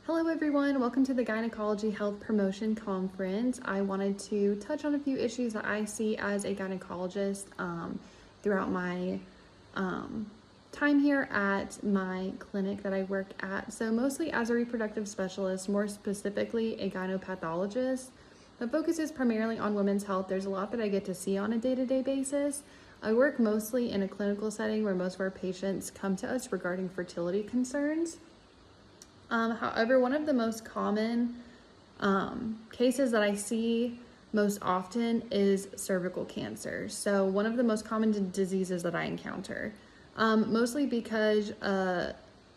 Hello everyone, welcome to the Gynecology Health Promotion Conference. I wanted to touch on a few issues that I see as a gynecologist throughout my time here at my clinic that I work at. So mostly as a reproductive specialist, more specifically a gynopathologist that focuses primarily on women's health. There's a lot that I get to see on a day-to-day basis. I work mostly in a clinical setting where most of our patients come to us regarding fertility concerns. However, one of the most common cases that I see most often is cervical cancer. So one of the most common diseases that I encounter, mostly because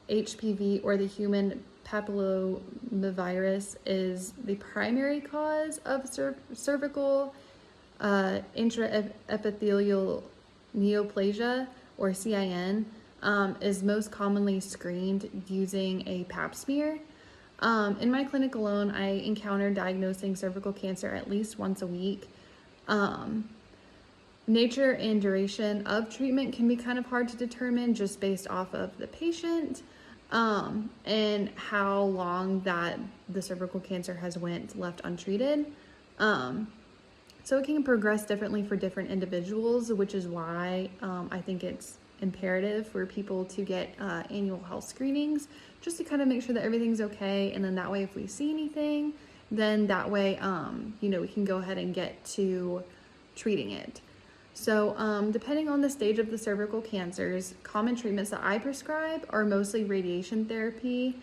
HPV or the human papillomavirus is the primary cause of cervical intraepithelial neoplasia, or CIN. Is most commonly screened using a pap smear. In my clinic alone, I encounter diagnosing cervical cancer at least once a week. Nature and duration of treatment can be kind of hard to determine just based off of the patient and how long that the cervical cancer has went left untreated. So it can progress differently for different individuals, which is why I think it's imperative for people to get annual health screenings just to kind of make sure that everything's okay, and then that way if we see anything, then that way we can go ahead and get to treating it. So depending on the stage of the cervical cancers, common treatments that I prescribe are mostly radiation therapy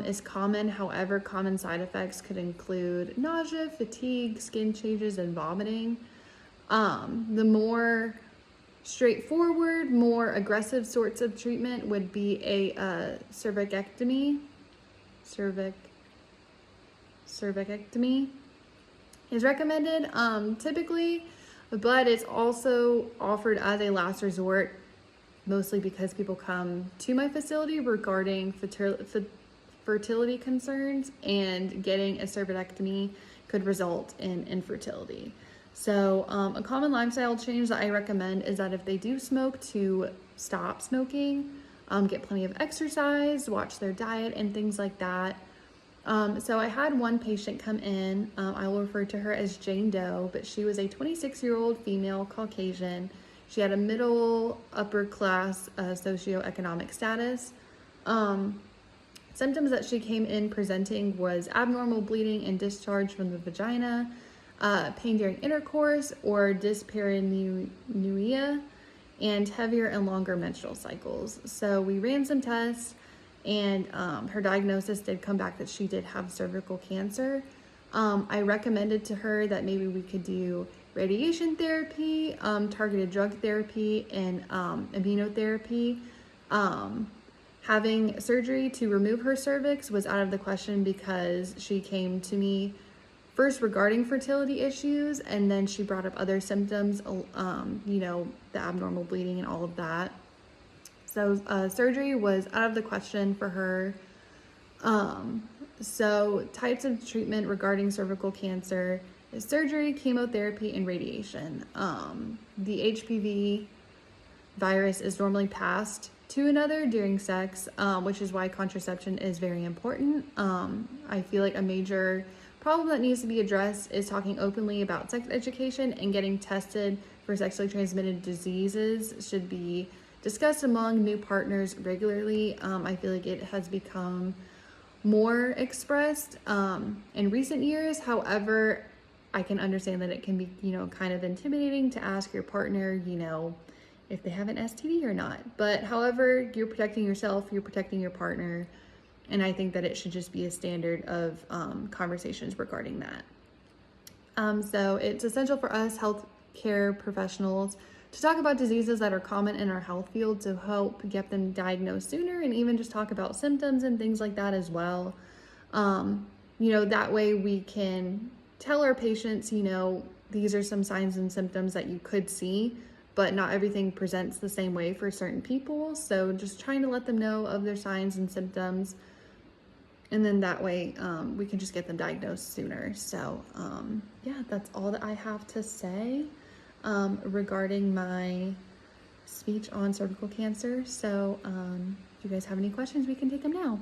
is common. However, common side effects could include nausea, fatigue, skin changes, and vomiting. The more straightforward, more aggressive sorts of treatment would be a cervicectomy. Cervicectomy is recommended typically, but it's also offered as a last resort, mostly because people come to my facility regarding fertility concerns, and getting a cervicectomy could result in infertility. So a common lifestyle change that I recommend is that if they do smoke, to stop smoking, get plenty of exercise, watch their diet, and things like that. So I had one patient come in, I will refer to her as Jane Doe, but she was a 26-year-old female Caucasian. She had a middle upper class socioeconomic status. Symptoms that she came in presenting was abnormal bleeding and discharge from the vagina, pain during intercourse or dyspareunia, and heavier and longer menstrual cycles. So we ran some tests, and her diagnosis did come back that she did have cervical cancer. I recommended to her that maybe we could do radiation therapy, targeted drug therapy, and immunotherapy. Having surgery to remove her cervix was out of the question because she came to me first regarding fertility issues, and then she brought up other symptoms, the abnormal bleeding and all of that. So surgery was out of the question for her. So types of treatment regarding cervical cancer is surgery, chemotherapy, and radiation. The HPV virus is normally passed to another during sex, which is why contraception is very important. I feel like a major problem that needs to be addressed is talking openly about sex education, and getting tested for sexually transmitted diseases should be discussed among new partners regularly. I feel like it has become more expressed in recent years. However, I can understand that it can be, kind of intimidating to ask your partner, if they have an STD or not. But however, you're protecting yourself, you're protecting your partner, and I think that it should just be a standard of conversations regarding that. So it's essential for us healthcare professionals to talk about diseases that are common in our health field to help get them diagnosed sooner, and even just talk about symptoms and things like that as well. That way we can tell our patients, these are some signs and symptoms that you could see, but not everything presents the same way for certain people. So just trying to let them know of their signs and symptoms, and then that way we can just get them diagnosed sooner. So yeah, that's all that I have to say regarding my speech on cervical cancer. So if you guys have any questions, we can take them now.